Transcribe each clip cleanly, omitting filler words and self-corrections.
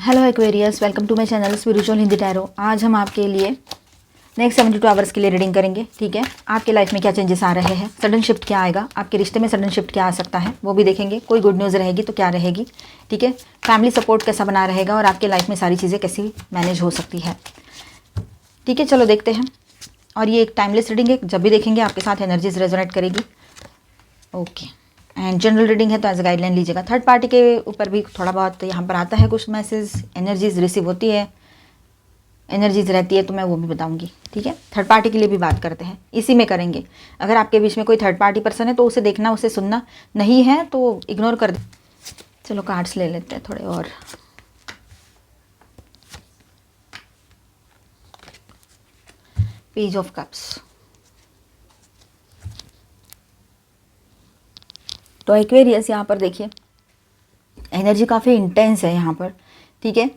Hello Aquarius, welcome to my channel spiritual Hindi tarot. आज हम आपके लिए नेक्स्ट 72 आवर्स के लिए रीडिंग करेंगे। ठीक है, आपके लाइफ में क्या चेंजेस आ रहे हैं, सडन शिफ्ट क्या आएगा, आपके रिश्ते में सडन शिफ्ट क्या आ सकता है वो भी देखेंगे। कोई गुड न्यूज़ रहेगी तो क्या रहेगी, ठीक है, फैमिली सपोर्ट कैसा बना रहेगा और आपके लाइफ में सारी चीज़ें कैसी मैनेज हो सकती है। ठीक है, चलो देखते हैं। और ये एक टाइमलेस रीडिंग है, जब भी देखेंगे आपके साथ एनर्जीज रेजोनेट करेगी। ओके, एंड जनरल रीडिंग है तो एज गाइडलाइन लीजिएगा। थर्ड पार्टी के ऊपर भी थोड़ा बहुत यहाँ पर आता है, कुछ मैसेज एनर्जीज रिसीव होती है, एनर्जीज रहती है तो मैं वो भी बताऊंगी। ठीक है, थर्ड पार्टी के लिए भी बात करते हैं, इसी में करेंगे। अगर आपके बीच में कोई थर्ड पार्टी पर्सन है तो उसे देखना, उसे सुनना, नहीं है तो इग्नोर कर दे। चलो कार्ड्स ले लेते हैं थोड़े और। Page of cups. तो एक्वेरियस यहाँ पर देखिए, एनर्जी काफ़ी इंटेंस है यहाँ पर। ठीक है,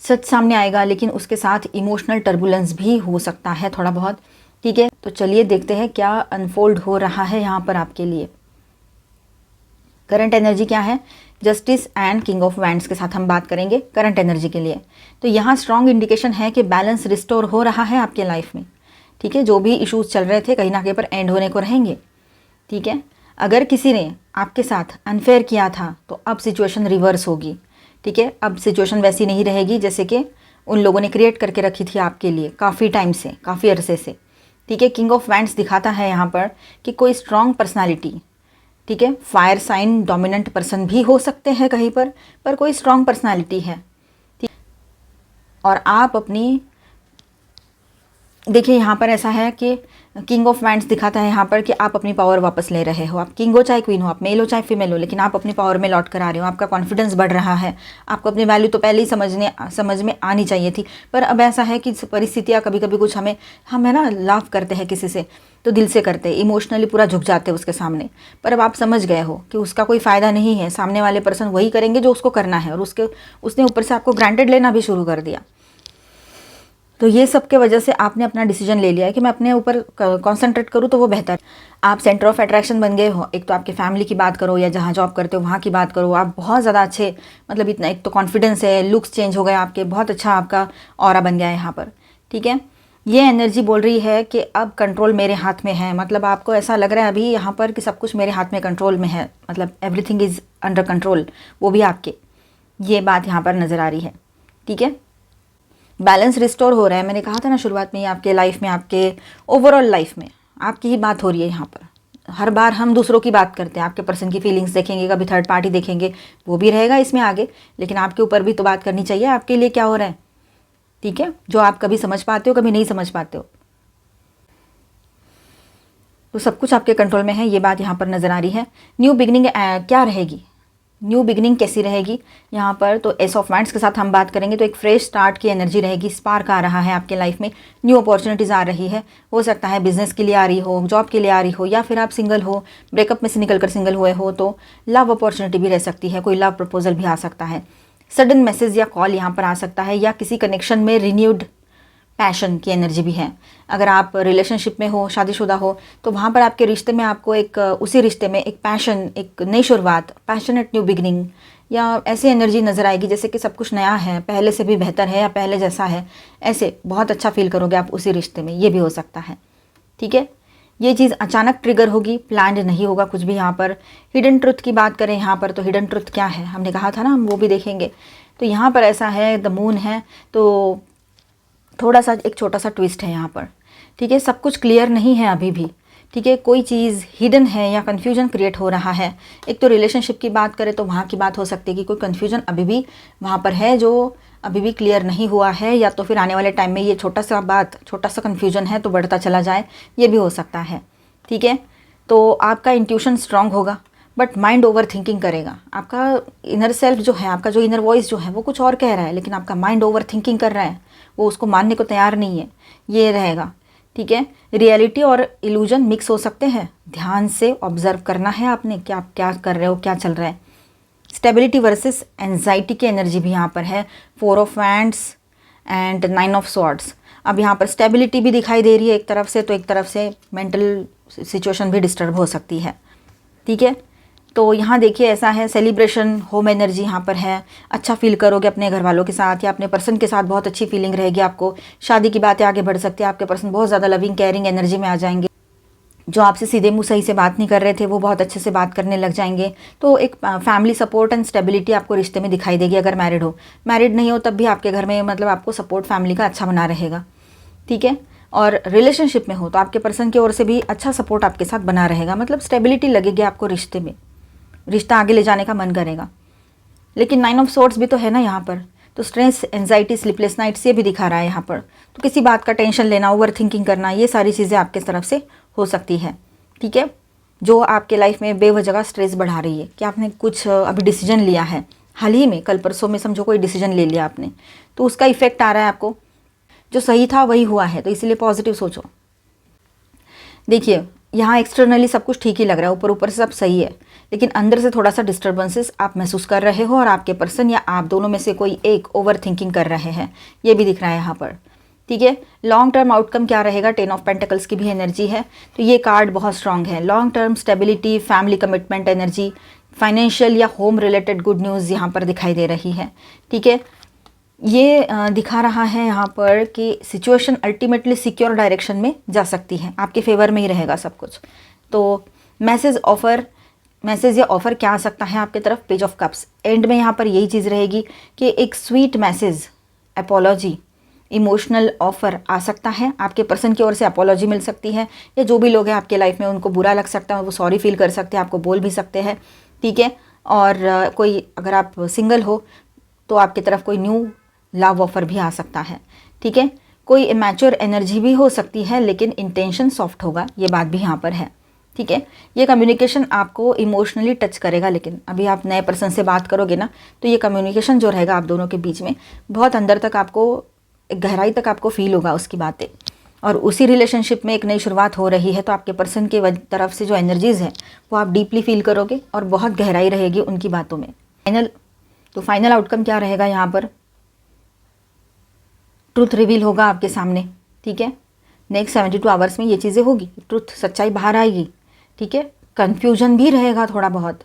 सच सामने आएगा लेकिन उसके साथ इमोशनल टर्बुलेंस भी हो सकता है थोड़ा बहुत। ठीक है, तो चलिए देखते हैं क्या अनफोल्ड हो रहा है यहाँ पर आपके लिए। करंट एनर्जी क्या है, justice and king of wands के साथ हम बात करेंगे करंट एनर्जी के लिए। तो यहाँ स्ट्रॉन्ग इंडिकेशन है कि बैलेंस रिस्टोर हो रहा है आपके लाइफ में। ठीक है, जो भी इश्यूज चल रहे थे कहीं ना कहीं पर एंड होने को रहेंगे। ठीक है, अगर किसी ने आपके साथ अनफेयर किया था तो अब सिचुएशन रिवर्स होगी। ठीक है, अब सिचुएशन वैसी नहीं रहेगी जैसे कि उन लोगों ने क्रिएट करके रखी थी आपके लिए काफ़ी टाइम से, काफ़ी अरसे से। ठीक है, किंग ऑफ वैंड्स दिखाता है यहाँ पर कि कोई स्ट्रॉन्ग पर्सनालिटी, ठीक है, फायर साइन डोमिनेंट पर्सन भी हो सकते हैं कहीं पर कोई स्ट्रॉन्ग पर्सनालिटी है। ठीक, और आप अपनी, देखिए यहाँ पर ऐसा है कि किंग ऑफ वैंड्स दिखाता है यहाँ पर कि आप अपनी पावर वापस ले रहे हो। आप किंग हो चाहे क्वीन हो, आप मेल हो चाहे फीमेल हो, लेकिन आप अपनी पावर में लौट कर आ रहे हो। आपका कॉन्फिडेंस बढ़ रहा है, आपको अपनी वैल्यू तो पहले ही समझ में आनी चाहिए थी, पर अब ऐसा है कि परिस्थितियाँ कभी कभी कुछ हम है ना लाफ करते हैं किसी से तो दिल से करते हैं, इमोशनली पूरा झुक जाते हैं उसके सामने। पर अब आप समझ गए हो कि उसका कोई फ़ायदा नहीं है, सामने वाले पर्सन वही करेंगे जो उसको करना है, और उसने ऊपर से आपको ग्रांटेड लेना भी शुरू कर दिया। तो ये सब के वजह से आपने अपना डिसीजन ले लिया है कि मैं अपने ऊपर कंसंट्रेट करूँ तो वो बेहतर। आप सेंटर ऑफ अट्रैक्शन बन गए हो। एक तो आपके फैमिली की बात करो या जहाँ जॉब करते हो वहाँ की बात करो, आप बहुत ज़्यादा अच्छे, मतलब इतना, एक तो कॉन्फिडेंस है, लुक्स चेंज हो गए आपके, बहुत अच्छा आपका ऑरा बन गया है यहाँ पर। ठीक है, ये एनर्जी बोल रही है कि अब कंट्रोल मेरे हाथ में है। मतलब आपको ऐसा लग रहा है अभी यहाँ पर कि सब कुछ मेरे हाथ में कंट्रोल में है, मतलब एवरीथिंग इज़ अंडर कंट्रोल, वो भी आपके। ये बात यहाँ पर नज़र आ रही है। ठीक है, बैलेंस रिस्टोर हो रहा है। मैंने कहा था ना शुरुआत में ही, आपके लाइफ में, आपके ओवरऑल लाइफ में आपकी ही बात हो रही है यहाँ पर। हर बार हम दूसरों की बात करते हैं, आपके पर्सन की फीलिंग्स देखेंगे, कभी थर्ड पार्टी देखेंगे, वो भी रहेगा इसमें आगे, लेकिन आपके ऊपर भी तो बात करनी चाहिए, आपके लिए क्या हो रहा है। ठीक है, जो आप कभी समझ पाते हो कभी नहीं समझ पाते हो, तो सब कुछ आपके कंट्रोल में है, ये बात यहाँ पर नज़र आ रही है। न्यू बिगनिंग क्या रहेगी, न्यू बिगनिंग कैसी रहेगी यहाँ पर, तो एस ऑफ वैंड्स के साथ हम बात करेंगे तो एक फ्रेश स्टार्ट की एनर्जी रहेगी। स्पार्क आ रहा है आपके लाइफ में, न्यू अपॉर्चुनिटीज़ आ रही है। हो सकता है बिजनेस के लिए आ रही हो, जॉब के लिए आ रही हो, या फिर आप सिंगल हो, ब्रेकअप में से निकल कर सिंगल हुए हो तो लव अपॉर्चुनिटी भी रह सकती है, कोई लव प्रपोजल भी आ सकता है, सडन मैसेज या कॉल यहाँ पर आ सकता है, या किसी कनेक्शन में रिन्यूड पैशन की एनर्जी भी है। अगर आप रिलेशनशिप में हो, शादीशुदा हो, तो वहाँ पर आपके रिश्ते में आपको एक, उसी रिश्ते में एक पैशन, एक नई शुरुआत, पैशनेट न्यू बिगनिंग, या ऐसी एनर्जी नज़र आएगी जैसे कि सब कुछ नया है, पहले से भी बेहतर है या पहले जैसा है, ऐसे बहुत अच्छा फील करोगे आप उसी रिश्ते में, ये भी हो सकता है। ठीक है, ये चीज़ अचानक ट्रिगर होगी, प्लान्ड नहीं होगा कुछ भी यहाँ पर। हिडन ट्रुथ की बात करें यहाँ पर, तो हिडन ट्रुथ क्या है हमने कहा था ना, हम वो भी देखेंगे। तो यहाँ पर ऐसा है, द मून है तो थोड़ा सा एक छोटा सा ट्विस्ट है यहाँ पर। ठीक है, सब कुछ क्लियर नहीं है अभी भी। ठीक है, कोई चीज़ हिडन है या कन्फ्यूजन क्रिएट हो रहा है। एक तो रिलेशनशिप की बात करें तो वहाँ की बात हो सकती है कि कोई कन्फ्यूजन अभी भी वहाँ पर है जो अभी भी क्लियर नहीं हुआ है, या तो फिर आने वाले टाइम में ये छोटा सा कन्फ्यूजन है तो बढ़ता चला जाए, ये भी हो सकता है। ठीक है, तो आपका इंट्यूशन स्ट्रांग होगा बट माइंड ओवर थिंकिंग करेगा। आपका इनर सेल्फ जो है, आपका जो इनर वॉइस जो है वो कुछ और कह रहा है, लेकिन आपका माइंड ओवर थिंकिंग कर रहा है, वो उसको मानने को तैयार नहीं है, ये रहेगा। ठीक है, रियलिटी और इल्यूजन मिक्स हो सकते हैं, ध्यान से ऑब्जर्व करना है आपने कि आप क्या कर रहे हो, क्या चल रहा है। स्टेबिलिटी वर्सेस एंजाइटी की एनर्जी भी यहाँ पर है, 4 of wands and 9 of swords. अब यहाँ पर स्टेबिलिटी भी दिखाई दे रही है एक तरफ से, तो एक तरफ से मेंटल सिचुएशन भी डिस्टर्ब हो सकती है। ठीक है, तो यहाँ देखिए ऐसा है, सेलिब्रेशन, होम एनर्जी यहाँ पर है, अच्छा फील करोगे अपने घर वालों के साथ या अपने पर्सन के साथ, बहुत अच्छी फीलिंग रहेगी आपको। शादी की बातें आगे बढ़ सकती है, आपके पर्सन बहुत ज़्यादा लविंग केयरिंग एनर्जी में आ जाएंगे। जो आपसे सीधे मुंह सही से बात नहीं कर रहे थे वो बहुत अच्छे से बात करने लग जाएंगे। तो एक फैमिली सपोर्ट एंड स्टेबिलिटी आपको रिश्ते में दिखाई देगी। अगर मैरिड हो, मैरिड नहीं हो तब भी आपके घर में मतलब आपको सपोर्ट फैमिली का अच्छा बना रहेगा, ठीक है। और रिलेशनशिप में हो तो आपके पर्सन की ओर से भी अच्छा सपोर्ट आपके साथ बना रहेगा, मतलब स्टेबिलिटी लगेगी आपको रिश्ते में, रिश्ता आगे ले जाने का मन करेगा। लेकिन 9 ऑफ सोर्ड्स भी तो है ना यहाँ पर, तो स्ट्रेस, एंजाइटी, स्लीपलेस नाइट्स ये भी दिखा रहा है यहाँ पर। तो किसी बात का टेंशन लेना, ओवर थिंकिंग करना, ये सारी चीज़ें आपके तरफ से हो सकती है, ठीक है, जो आपके लाइफ में बेवजह स्ट्रेस बढ़ा रही है। कि आपने कुछ अभी डिसीजन लिया है हाल ही में, कल परसों में समझो कोई डिसीजन ले लिया आपने, तो उसका इफेक्ट आ रहा है आपको। जो सही था वही हुआ है, तो इसीलिए पॉजिटिव सोचो। देखिए यहाँ एक्सटर्नली सब कुछ ठीक ही लग रहा है, ऊपर ऊपर से सब सही है, लेकिन अंदर से थोड़ा सा डिस्टर्बेंसेस आप महसूस कर रहे हो और आपके पर्सन या आप दोनों में से कोई एक ओवर थिंकिंग कर रहे हैं, ये भी दिख रहा है यहाँ पर, ठीक है। लॉन्ग टर्म आउटकम क्या रहेगा, 10 ऑफ पेंटिकल्स की भी एनर्जी है, तो ये कार्ड बहुत स्ट्रांग है। Long term stability, family commitment energy, financial या होम रिलेटेड गुड न्यूज़ यहाँ पर दिखाई दे रही है, ठीक है। ये दिखा रहा है यहाँ पर कि सिचुएशन अल्टीमेटली सिक्योर डायरेक्शन में जा सकती है, आपके फेवर में ही रहेगा सब कुछ। तो मैसेज या ऑफ़र क्या आ सकता है आपके तरफ, पेज ऑफ कप्स। एंड में यहाँ पर यही चीज़ रहेगी कि एक sweet message, apology, emotional offer आ सकता है, आपके पर्सन की ओर से अपोलॉजी मिल सकती है, या जो भी लोग हैं आपके लाइफ में उनको बुरा लग सकता है, वो सॉरी फील कर सकते हैं, आपको बोल भी सकते हैं, ठीक है। और कोई अगर आप सिंगल हो तो आपकी तरफ कोई न्यू लव ऑफर भी आ सकता है, ठीक है। कोई इमैच्योर एनर्जी भी हो सकती है, लेकिन इंटेंशन सॉफ्ट होगा, ये बात भी यहाँ पर है, ठीक है। ये कम्युनिकेशन आपको इमोशनली टच करेगा, लेकिन अभी आप नए पर्सन से बात करोगे ना, तो ये कम्युनिकेशन जो रहेगा आप दोनों के बीच में बहुत अंदर तक आपको, गहराई तक आपको फील होगा उसकी बातें। और उसी रिलेशनशिप में एक नई शुरुआत हो रही है, तो आपके पर्सन की तरफ से जो एनर्जीज़ है वो आप डीपली फील करोगे और बहुत गहराई रहेगी उनकी बातों में। फाइनल आउटकम क्या रहेगा यहाँ पर, ट्रुथ रिवील होगा आपके सामने, ठीक है। नेक्स्ट 72 आवर्स में ये चीज़ें होगी, ट्रुथ, सच्चाई बाहर आएगी, ठीक है। कन्फ्यूजन भी रहेगा थोड़ा बहुत,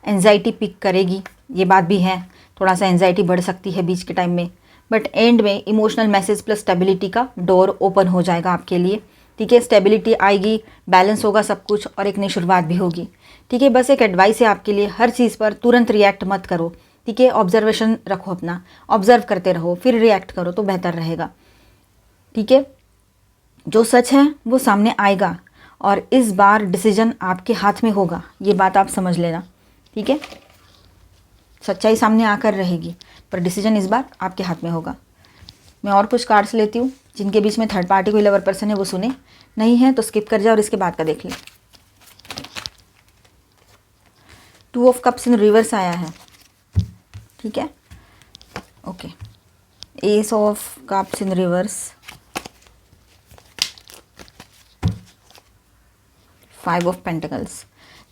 एंजाइटी पिक करेगी, ये बात भी है, थोड़ा सा एंजाइटी बढ़ सकती है बीच के टाइम में, बट एंड में इमोशनल मैसेज प्लस स्टेबिलिटी का डोर ओपन हो जाएगा आपके लिए, ठीक है। स्टेबिलिटी आएगी, बैलेंस होगा सब कुछ, और एक नई शुरुआत भी होगी, ठीक है। बस एक एडवाइस है आपके लिए, हर चीज़ पर तुरंत रिएक्ट मत करो, ठीक है। ऑब्जर्वेशन रखो अपना, ऑब्जर्व करते रहो, फिर रिएक्ट करो तो बेहतर रहेगा, ठीक है। जो सच है वो सामने आएगा और इस बार डिसीजन आपके हाथ में होगा, ये बात आप समझ लेना, ठीक है। सच्चाई सामने आकर रहेगी पर डिसीजन इस बार आपके हाथ में होगा। मैं और कुछ कार्ड्स लेती हूँ, जिनके बीच में थर्ड पार्टी कोई लवर पर्सन है वो सुने, नहीं है तो स्किप कर जाए और इसके बाद का देख ले। 2 ऑफ कप्स इन रिवर्स आया है, ठीक है, okay. S of cups in reverse, 5 of pentacles.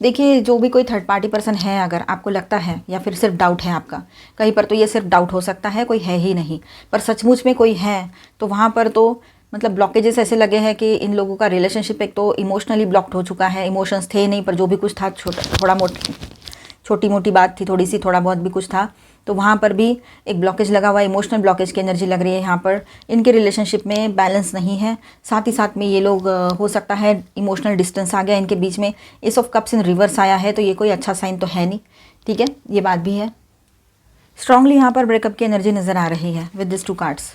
देखिए जो भी कोई थर्ड पार्टी पर्सन है, अगर आपको लगता है या फिर सिर्फ डाउट है आपका, कहीं पर तो ये सिर्फ डाउट हो सकता है, कोई है ही नहीं, पर सचमुच में कोई है तो वहाँ पर तो मतलब ब्लॉकेजेस ऐसे लगे हैं कि इन लोगों का रिलेशनशिप एक तो इमोशनली ब्लॉक्ड हो चुका है, इमोशंस थे नहीं, पर जो भी कुछ था छोटी मोटी बात थी, थोड़ी सी, थोड़ा बहुत भी कुछ था, तो वहाँ पर भी एक ब्लॉकेज लगा हुआ है, इमोशनल ब्लॉकेज की एनर्जी लग रही है यहाँ पर। इनके रिलेशनशिप में बैलेंस नहीं है, साथ ही साथ में ये लोग हो सकता है इमोशनल डिस्टेंस आ गया इनके बीच में। S of cups in reverse आया है, तो ये कोई अच्छा साइन तो है नहीं, ठीक है, ये बात भी है। स्ट्रांगली यहाँ पर ब्रेकअप की एनर्जी नज़र आ रही है विद दिस 2 कार्ड्स,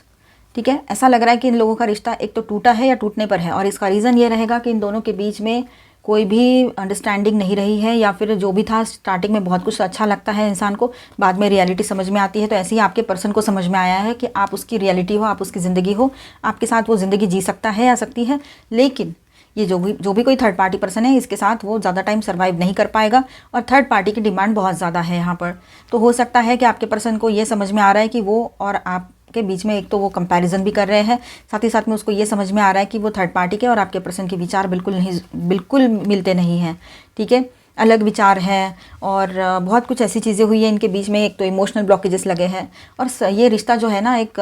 ठीक है। ऐसा लग रहा है कि इन लोगों का रिश्ता एक तो टूटा है या टूटने पर है, और इसका रीज़न ये रहेगा कि इन दोनों के बीच में कोई भी अंडरस्टैंडिंग नहीं रही है, या फिर जो भी था स्टार्टिंग में बहुत कुछ अच्छा लगता है इंसान को, बाद में रियलिटी समझ में आती है। तो ऐसे ही आपके पर्सन को समझ में आया है कि आप उसकी रियलिटी हो, आप उसकी ज़िंदगी हो, आपके साथ वो ज़िंदगी जी सकता है, आ सकती है, लेकिन ये जो भी कोई थर्ड पार्टी पर्सन है, इसके साथ वो ज़्यादा टाइम सर्वाइव नहीं कर पाएगा, और थर्ड पार्टी की डिमांड बहुत ज़्यादा है यहाँ पर। तो हो सकता है कि आपके पर्सन को ये समझ में आ रहा है कि वो और आप के बीच में एक तो वो कंपैरिजन भी कर रहे हैं, साथ ही साथ में उसको ये समझ में आ रहा है कि वो थर्ड पार्टी के और आपके पर्सन के विचार बिल्कुल मिलते नहीं हैं, ठीक है, अलग विचार है, और बहुत कुछ ऐसी चीज़ें हुई हैं इनके बीच में। एक तो इमोशनल ब्लॉकेजेस लगे हैं, और ये रिश्ता जो है ना एक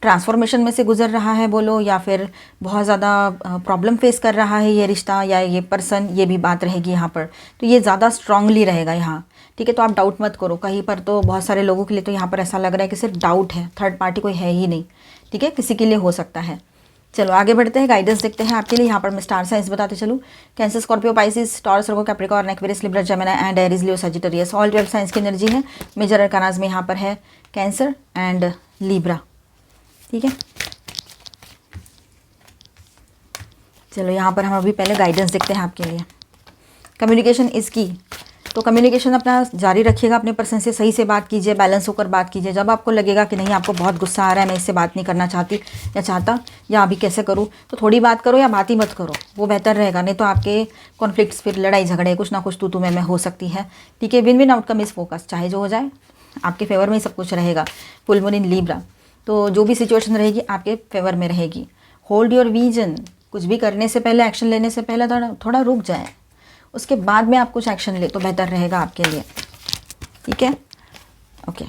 ट्रांसफॉर्मेशन में से गुजर रहा है बोलो, या फिर बहुत ज़्यादा प्रॉब्लम फेस कर रहा है ये रिश्ता या ये पर्सन, ये भी बात रहेगी यहाँ पर। तो ये ज़्यादा स्ट्रांगली रहेगा यहाँ, ठीक है। तो आप डाउट मत करो कहीं पर। तो बहुत सारे लोगों के लिए तो यहाँ पर ऐसा लग रहा है कि सिर्फ डाउट है, थर्ड पार्टी कोई है ही नहीं, ठीक है, किसी के लिए हो सकता है। चलो आगे बढ़ते हैं, गाइडेंस देखते हैं आपके लिए। यहाँ पर मैं स्टार साइंस बताते चलूँ। Cancer, Scorpio, Pisces, taurus, Virgo, Capricorn, Aquarius, Libra, Gemini and Aries, Leo, Sagittarius, all 12 science की एनर्जी है। मेजर अरकानाज में यहाँ पर है कैंसर एंड लिब्रा, ठीक है। चलो यहाँ पर हम अभी पहले गाइडेंस देखते हैं आपके लिए। कम्युनिकेशन इसकी, तो कम्युनिकेशन अपना जारी रखिएगा, अपने पर्सन से सही से बात कीजिए, बैलेंस होकर बात कीजिए। जब आपको लगेगा कि नहीं आपको बहुत गुस्सा आ रहा है, मैं इससे बात नहीं करना चाहती या चाहता, या अभी कैसे करूँ, तो थोड़ी बात करो या बात ही मत करो, वो बेहतर रहेगा। नहीं तो आपके कॉन्फ्लिक्ट्स, फिर लड़ाई झगड़े, कुछ ना कुछ तू में हो सकती है, ठीक है। विन विन आउटकम इस फोकस, चाहे जो हो जाए आपके फेवर में ही सब कुछ रहेगा। फुल मून इन लिब्रा, तो जो भी सिचुएशन रहेगी आपके फेवर में रहेगी। होल्ड योर विजन, कुछ भी करने से पहले, एक्शन लेने से पहले थोड़ा रुक जाए, उसके बाद में आप कुछ एक्शन ले तो बेहतर रहेगा आपके लिए, ठीक है। ओके,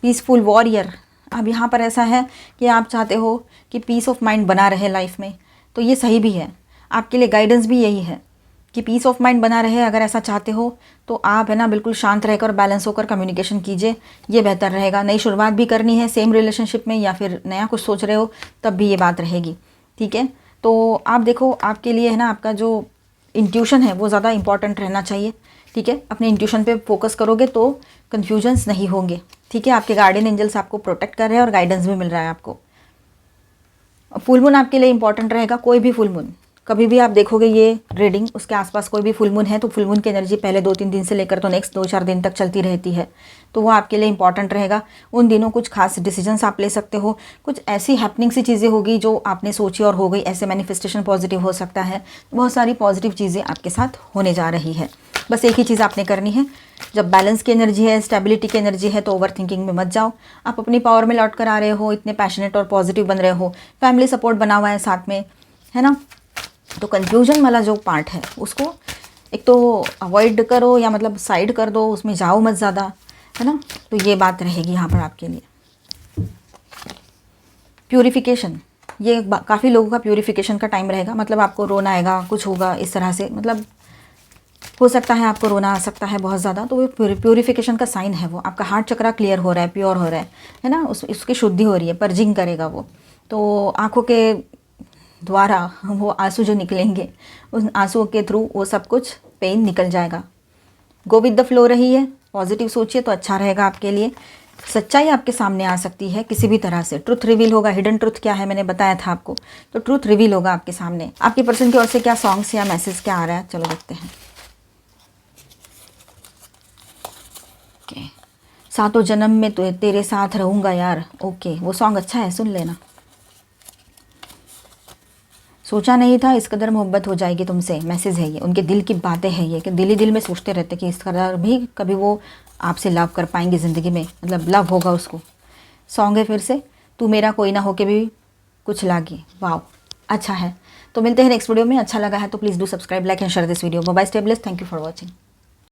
पीसफुल वॉरियर, अब यहाँ पर ऐसा है कि आप चाहते हो कि पीस ऑफ माइंड बना रहे लाइफ में, तो ये सही भी है आपके लिए। गाइडेंस भी यही है कि पीस ऑफ माइंड बना रहे। अगर ऐसा चाहते हो तो आप है ना बिल्कुल शांत रहकर, बैलेंस होकर कम्युनिकेशन कीजिए, ये बेहतर रहेगा। नई शुरुआत भी करनी है सेम रिलेशनशिप में, या फिर नया कुछ सोच रहे हो तब भी ये बात रहेगी, ठीक है। तो आप देखो आपके लिए है ना, आपका जो इंट्यूशन है वो ज़्यादा इंपॉर्टेंट रहना चाहिए, ठीक है। अपने इंट्यूशन पे फोकस करोगे तो कन्फ्यूजन्स नहीं होंगे, ठीक है। आपके गार्डियन एंजल्स आपको प्रोटेक्ट कर रहे हैं और गाइडेंस भी मिल रहा है आपको। फुल मून आपके लिए इंपॉर्टेंट रहेगा। कोई भी फुल मून, कभी भी आप देखोगे ये रीडिंग, उसके आसपास कोई भी फुल मून है तो फुल मून की एनर्जी पहले 2-3 दिन से लेकर तो नेक्स्ट 2-4 दिन तक चलती रहती है, तो वो आपके लिए इंपॉर्टेंट रहेगा। उन दिनों कुछ खास डिसीजंस आप ले सकते हो, कुछ ऐसी हैपनिंग सी चीज़ें होगी जो आपने सोची और हो गई, ऐसे मैनिफेस्टेशन पॉजिटिव हो सकता है। बहुत सारी पॉजिटिव चीज़ें आपके साथ होने जा रही है। बस एक ही चीज़ आपने करनी है, जब बैलेंस की एनर्जी है, स्टेबिलिटी की एनर्जी है, तो ओवर थिंकिंग में मत जाओ। आप अपनी पावर में लौट कर आ रहे हो, इतने पैशनेट और पॉजिटिव बन रहे हो, फैमिली सपोर्ट बना हुआ है साथ में, है ना। तो कन्फ्यूजन वाला जो पार्ट है उसको एक तो अवॉइड करो, या मतलब साइड कर दो, उसमें जाओ मत ज़्यादा, है ना। तो ये बात रहेगी यहाँ पर आपके लिए। प्यूरिफिकेशन, ये काफ़ी लोगों का प्यूरिफिकेशन का टाइम रहेगा। मतलब आपको रोना आएगा, कुछ होगा इस तरह से, मतलब हो सकता है आपको रोना आ सकता है बहुत ज़्यादा। तो वो प्यूरिफिकेशन का साइन है, वो आपका हार्ट चक्रा क्लियर हो रहा है, प्योर हो रहा है ना, उसकी शुद्धि हो रही है, पर्जिंग करेगा वो। तो आँखों के द्वारा वो आंसू जो निकलेंगे, उन आंसुओं के थ्रू वो सब कुछ पेन निकल जाएगा। गो विद द फ्लो रही है, पॉजिटिव सोचिए तो अच्छा रहेगा आपके लिए। सच्चाई आपके सामने आ सकती है किसी भी तरह से, ट्रुथ रिवील होगा। हिडन ट्रुथ क्या है मैंने बताया था आपको, तो ट्रुथ रिवील होगा आपके सामने। आपके पर्सन की ओर से क्या सॉन्ग्स या मैसेज क्या आ रहा है, चलो देखते हैं। ओके, सातों जन्म में तो तेरे साथ रहूँगा यार। ओके, वो सॉन्ग अच्छा है, सुन लेना। सोचा नहीं था इस कदर मोहब्बत हो जाएगी तुमसे, मैसेज है ये, उनके दिल की बातें हैं ये, कि दिल ही दिल में सोचते रहते कि इस कदर भी कभी वो आपसे लव कर पाएंगे ज़िंदगी में, मतलब लव होगा उसको। सॉन्ग है फिर से, तू मेरा कोई ना होके भी कुछ लागी। वाओ, अच्छा है। तो मिलते हैं नेक्स्ट वीडियो में। अच्छा लगा है तो please do subscribe, like and share this video. Bye bye, stay blessed, thank you for watching.